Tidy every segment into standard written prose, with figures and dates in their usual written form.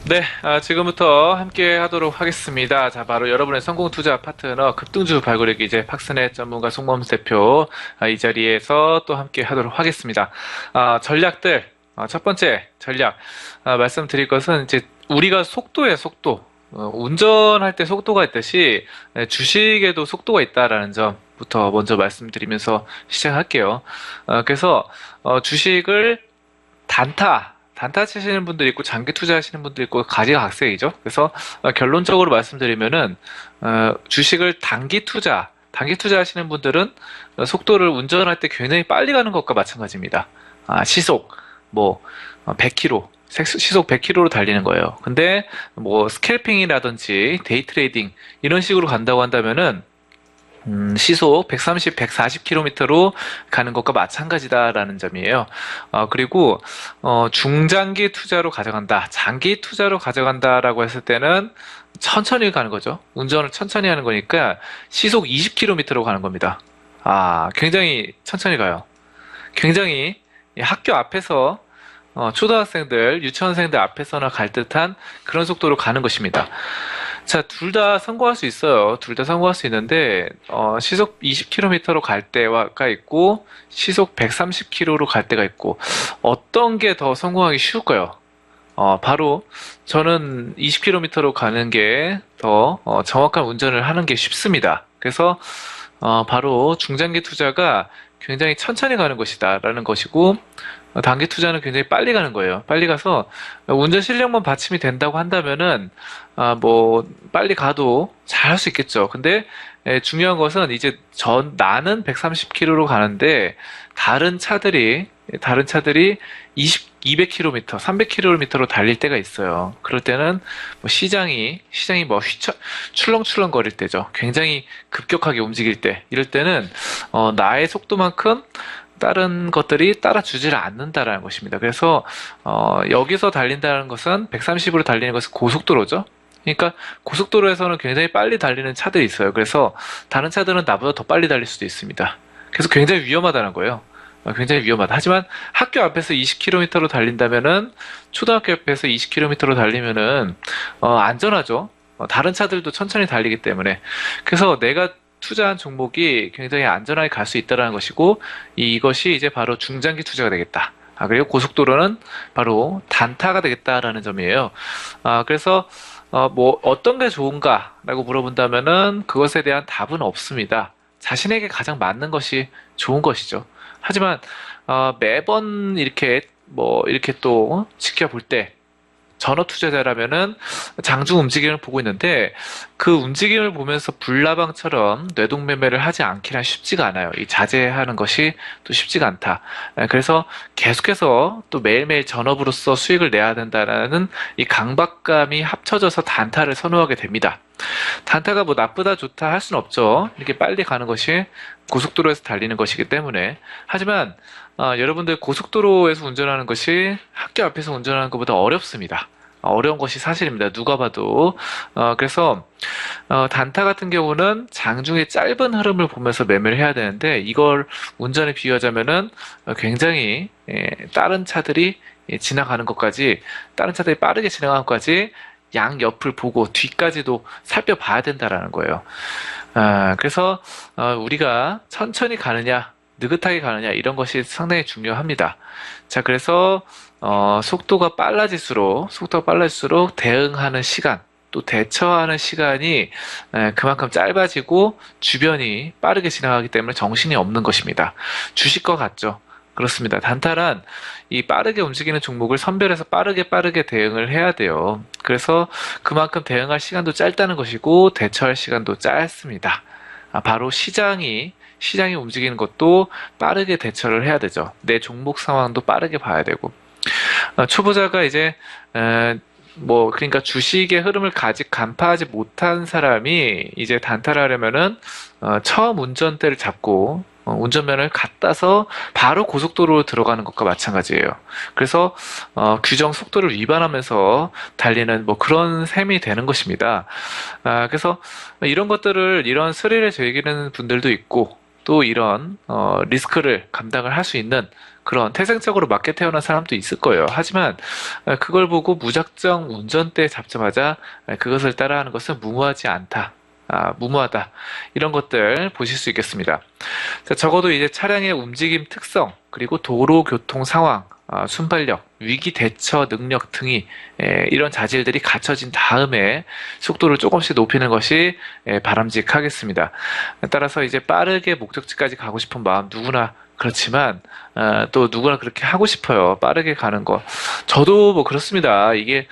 네, 지금부터 함께 하도록 하겠습니다. 자, 바로 여러분의 성공 투자 파트너 급등주 발굴액 이제 박스넷 전문가 송범수 대표 이 자리에서 또 함께 하도록 하겠습니다. 전략들 첫 번째 전략 말씀드릴 것은 이제 우리가 속도에 속도 운전할 때 속도가 있듯이 주식에도 속도가 있다라는 점부터 먼저 말씀드리면서 시작할게요. 그래서 주식을 단타 치시는 분들 있고 장기 투자하시는 분들 있고 가지각색이죠. 그래서 결론적으로 말씀드리면은 주식을 단기 투자하시는 분들은 속도를 운전할 때 굉장히 빨리 가는 것과 마찬가지입니다. 시속 뭐 100km 시속 100km로 달리는 거예요. 근데 뭐 스캘핑이라든지 데이 트레이딩 이런 식으로 간다고 한다면은 시속 130, 140km로 가는 것과 마찬가지다라는 점이에요. 그리고 중장기 투자로 가져간다, 장기 투자로 가져간다라고 했을 때는 천천히 가는 거죠. 운전을 천천히 하는 거니까 시속 20km로 가는 겁니다. 굉장히 천천히 가요. 굉장히 이 학교 앞에서 초등학생들, 유치원생들 앞에서나 갈 듯한 그런 속도로 가는 것입니다. 자, 둘 다 성공할 수 있어요. 둘 다 성공할 수 있는데, 시속 20km로 갈 때가 있고, 시속 130km로 갈 때가 있고, 어떤 게 더 성공하기 쉬울까요? 바로, 저는 20km로 가는 게 더 정확한 운전을 하는 게 쉽습니다. 그래서, 바로 중장기 투자가 굉장히 천천히 가는 것이다라는 것이고, 단기 투자는 굉장히 빨리 가는 거예요. 빨리 가서 운전 실력만 받침이 된다고 한다면은 뭐 빨리 가도 잘 할 수 있겠죠. 근데 중요한 것은 이제 나는 130km로 가는데 다른 차들이 200km, 300km로 달릴 때가 있어요. 그럴 때는 뭐 시장이 뭐 출렁출렁 거릴 때죠. 굉장히 급격하게 움직일 때, 이럴 때는 나의 속도만큼 다른 것들이 따라주지를 않는다라는 것입니다. 그래서 여기서 달린다는 것은 130으로 달리는 것은 고속도로죠. 그러니까 고속도로에서는 굉장히 빨리 달리는 차들이 있어요. 그래서 다른 차들은 나보다 더 빨리 달릴 수도 있습니다. 그래서 굉장히 위험하다는 거예요. 굉장히 위험하다. 하지만 학교 앞에서 20km로 달린다면은 초등학교 앞에서 20km로 달리면은 안전하죠. 다른 차들도 천천히 달리기 때문에. 그래서 내가 투자한 종목이 굉장히 안전하게 갈 수 있다는 것이고, 이것이 이제 바로 중장기 투자가 되겠다. 그리고 고속도로는 바로 단타가 되겠다라는 점이에요. 그래서 뭐 어떤 게 좋은가라고 물어본다면은 그것에 대한 답은 없습니다. 자신에게 가장 맞는 것이 좋은 것이죠. 하지만 매번 이렇게 또 지켜볼 때 전업 투자자라면은 장중 움직임을 보고 있는데, 그 움직임을 보면서 불나방처럼 뇌동매매를 하지 않기란 쉽지가 않아요. 이 자제하는 것이 또 쉽지가 않다. 그래서 계속해서 또 매일매일 전업으로서 수익을 내야 된다는 이 강박감이 합쳐져서 단타를 선호하게 됩니다. 단타가 뭐 나쁘다 좋다 할 수는 없죠. 이렇게 빨리 가는 것이 고속도로에서 달리는 것이기 때문에. 하지만 여러분들 고속도로에서 운전하는 것이 학교 앞에서 운전하는 것보다 어렵습니다. 어려운 것이 사실입니다. 누가 봐도. 그래서 단타 같은 경우는 장중에 짧은 흐름을 보면서 매매를 해야 되는데, 이걸 운전에 비유하자면은 굉장히 다른 차들이 지나가는 것까지, 다른 차들이 빠르게 지나가는 것까지 양옆을 보고 뒤까지도 살펴봐야 된다라는 거예요. 그래서 우리가 천천히 가느냐, 느긋하게 가느냐, 이런 것이 상당히 중요합니다. 자, 그래서 속도가 빨라질수록 대응하는 시간, 또 대처하는 시간이 그만큼 짧아지고 주변이 빠르게 지나가기 때문에 정신이 없는 것입니다. 주식과 같죠. 그렇습니다. 단타란 이 빠르게 움직이는 종목을 선별해서 빠르게 대응을 해야 돼요. 그래서 그만큼 대응할 시간도 짧다는 것이고 대처할 시간도 짧습니다. 바로 시장이 움직이는 것도 빠르게 대처를 해야 되죠. 내 종목 상황도 빠르게 봐야 되고. 초보자가 이제 그러니까 주식의 흐름을 아직 간파하지 못한 사람이 이제 단타를 하려면은 처음 운전대를 잡고 운전면허를 갖다서 바로 고속도로로 들어가는 것과 마찬가지예요. 그래서 규정 속도를 위반하면서 달리는 뭐 그런 셈이 되는 것입니다. 그래서 이런 스릴을 즐기는 분들도 있고, 또 이런 리스크를 감당을 할 수 있는 그런 태생적으로 맞게 태어난 사람도 있을 거예요. 하지만 그걸 보고 무작정 운전대 잡자마자 그것을 따라하는 것은 무모하지 않다. 무모하다. 이런 것들 보실 수 있겠습니다. 자, 적어도 이제 차량의 움직임 특성, 그리고 도로 교통 상황, 순발력, 위기 대처 능력 등이 이런 자질들이 갖춰진 다음에 속도를 조금씩 높이는 것이 바람직하겠습니다. 따라서 이제 빠르게 목적지까지 가고 싶은 마음 누구나 그렇지만 또 누구나 그렇게 하고 싶어요. 빠르게 가는 거. 저도 뭐 그렇습니다. 이게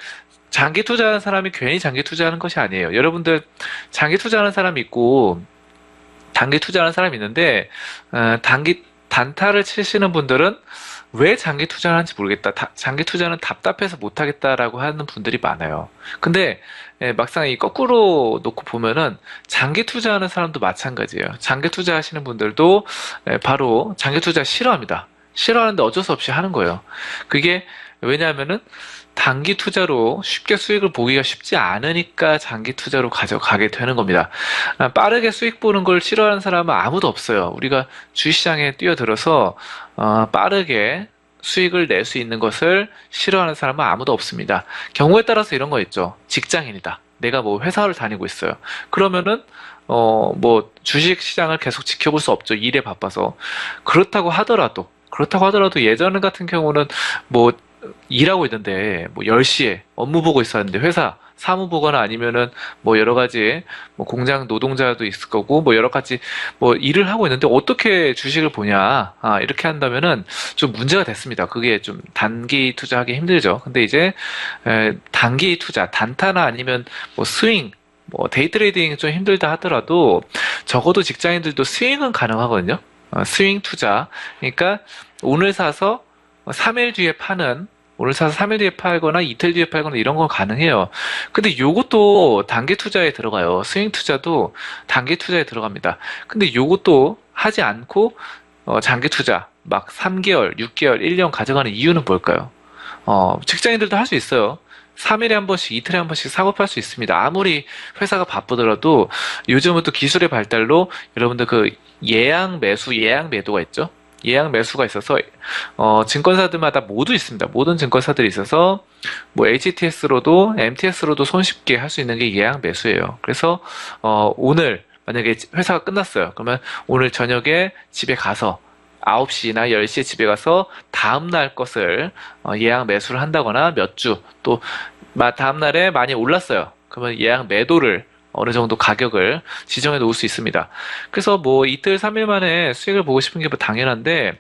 장기 투자하는 사람이 괜히 장기 투자하는 것이 아니에요. 여러분들 장기 투자하는 사람 있고 단기 투자하는 사람 있는데 단기 단타를 치시는 분들은 왜 장기 투자를 하는지 모르겠다. 장기 투자는 답답해서 못하겠다라고 하는 분들이 많아요. 근데 막상 이 거꾸로 놓고 보면은 장기 투자하는 사람도 마찬가지예요. 장기 투자하시는 분들도 바로 장기 투자 싫어합니다. 싫어하는데 어쩔 수 없이 하는 거예요. 그게 왜냐하면은 단기 투자로 쉽게 수익을 보기가 쉽지 않으니까 장기 투자로 가져가게 되는 겁니다. 빠르게 수익 보는 걸 싫어하는 사람은 아무도 없어요. 우리가 주식시장에 뛰어들어서 빠르게 수익을 낼 수 있는 것을 싫어하는 사람은 아무도 없습니다. 경우에 따라서 이런 거 있죠. 직장인이다. 내가 뭐 회사를 다니고 있어요. 그러면은 뭐 주식 시장을 계속 지켜볼 수 없죠. 일에 바빠서. 그렇다고 하더라도 예전 같은 경우는 뭐 일하고 있는데 뭐 10시에 업무 보고 있었는데 회사 사무 보거나 아니면은 뭐 여러 가지 뭐 공장 노동자도 있을 거고 뭐 여러 가지 뭐 일을 하고 있는데 어떻게 주식을 보냐 이렇게 한다면은 좀 문제가 됐습니다. 그게 좀 단기 투자하기 힘들죠. 근데 이제 단기 투자 단타나 아니면 뭐 스윙 뭐 데이 트레이딩 좀 힘들다 하더라도 적어도 직장인들도 스윙은 가능하거든요. 스윙 투자 그러니까 오늘 사서 3일 뒤에 파는 오늘 사서 3일 뒤에 팔거나 이틀 뒤에 팔거나 이런 건 가능해요. 근데 요것도 단기 투자에 들어가요. 스윙 투자도 단기 투자에 들어갑니다. 근데 요것도 하지 않고 장기 투자 막 3개월, 6개월, 1년 가져가는 이유는 뭘까요? 직장인들도 할 수 있어요. 3일에 한 번씩, 이틀에 한 번씩 사고 팔 수 있습니다. 아무리 회사가 바쁘더라도 요즘은 또 기술의 발달로 여러분들 그 예약 매수, 예약 매도가 있죠. 예약 매수가 있어서 증권사들마다 모두 있습니다. 모든 증권사들이 있어서 뭐 HTS로도 MTS로도 손쉽게 할 수 있는 게 예약 매수예요. 그래서 오늘 만약에 회사가 끝났어요. 그러면 오늘 저녁에 집에 가서 9시나 10시에 집에 가서 다음날 것을 예약 매수를 한다거나 몇 주 또 다음날에 많이 올랐어요. 그러면 예약 매도를 어느 정도 가격을 지정해 놓을 수 있습니다. 그래서 뭐 이틀, 3일 만에 수익을 보고 싶은 게 뭐 당연한데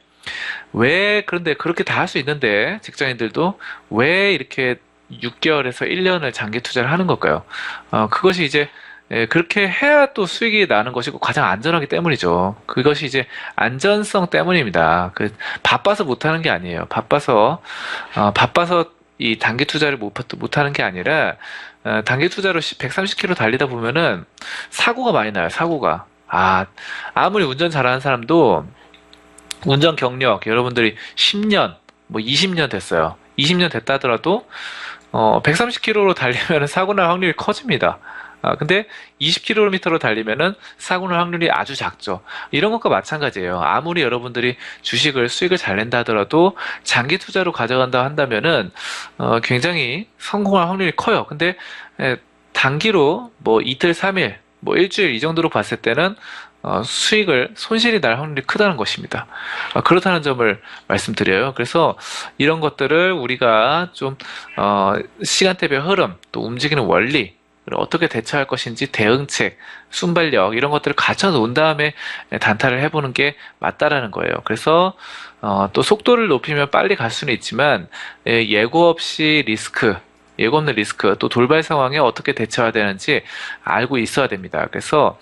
그런데 그렇게 다 할 수 있는데 직장인들도 왜 이렇게 6개월에서 1년을 장기 투자를 하는 걸까요? 그것이 이제 그렇게 해야 또 수익이 나는 것이고 가장 안전하기 때문이죠. 그것이 이제 안전성 때문입니다. 바빠서 못하는 게 아니에요. 바빠서 이 단기 투자를 못하는 게 아니라 단기 투자로 130km 달리다 보면은 사고가 많이 나요. 사고가. 아무리 운전 잘하는 사람도 운전 경력 여러분들이 10년, 뭐 20년 됐어요. 20년 됐다 하더라도 130km로 달리면 사고 날 확률이 커집니다. 근데 20km로 달리면은 사고 날 확률이 아주 작죠. 이런 것과 마찬가지예요. 아무리 여러분들이 수익을 잘 낸다 하더라도 장기 투자로 가져간다 한다면은 굉장히 성공할 확률이 커요. 근데 단기로 뭐 이틀, 3일, 뭐 일주일 이 정도로 봤을 때는 손실이 날 확률이 크다는 것입니다. 그렇다는 점을 말씀드려요. 그래서 이런 것들을 우리가 좀 시간대별 흐름, 또 움직이는 원리, 어떻게 대처할 것인지 대응책, 순발력 이런 것들을 갖춰 놓은 다음에 단타를 해보는 게 맞다라는 거예요. 그래서 또 속도를 높이면 빨리 갈 수는 있지만 예고 없이 예고 없는 리스크, 또 돌발 상황에 어떻게 대처해야 되는지 알고 있어야 됩니다. 그래서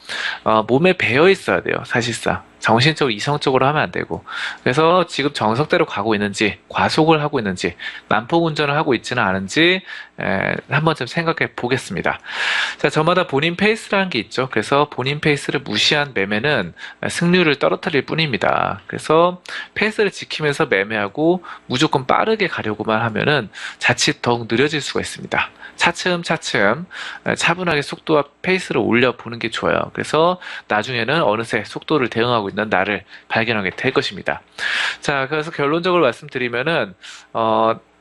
몸에 배어 있어야 돼요. 사실상 정신적으로 이성적으로 하면 안 되고 그래서 지금 정석대로 가고 있는지 과속을 하고 있는지 난폭 운전을 하고 있지는 않은지 한번 좀 생각해 보겠습니다. 자, 저마다 본인 페이스라는 게 있죠. 그래서 본인 페이스를 무시한 매매는 승률을 떨어뜨릴 뿐입니다. 그래서 페이스를 지키면서 매매하고 무조건 빠르게 가려고만 하면은 자칫 더욱 느려질 수가 있습니다. 차츰차츰 차분하게 속도와 페이스를 올려보는 게 좋아요. 그래서 나중에는 어느새 속도를 대응하고 있는 나를 발견하게 될 것입니다. 자, 그래서 결론적으로 말씀드리면은,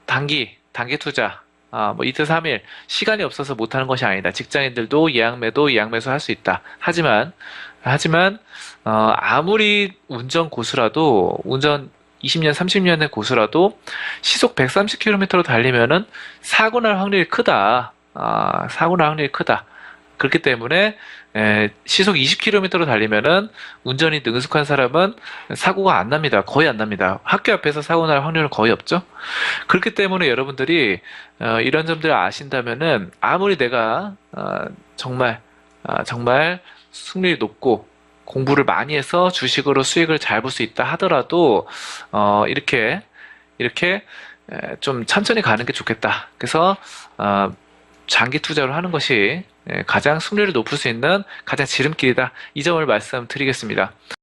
단기 투자, 뭐 이틀 삼일 시간이 없어서 못하는 것이 아니다. 직장인들도 예약매도 예약매수 할 수 있다. 하지만, 아무리 운전 고수라도, 운전 20년, 30년의 고수라도 시속 130km로 달리면은 사고 날 확률이 크다. 사고 날 확률이 크다. 그렇기 때문에 시속 20km로 달리면은 운전이 능숙한 사람은 사고가 안 납니다. 거의 안 납니다. 학교 앞에서 사고 날 확률은 거의 없죠. 그렇기 때문에 여러분들이 이런 점들을 아신다면은 아무리 내가 정말 승률이 높고 공부를 많이 해서 주식으로 수익을 잘 볼 수 있다 하더라도 이렇게 좀 천천히 가는 게 좋겠다. 그래서 장기 투자를 하는 것이 가장 승률을 높일 수 있는 가장 지름길이다. 이 점을 말씀드리겠습니다.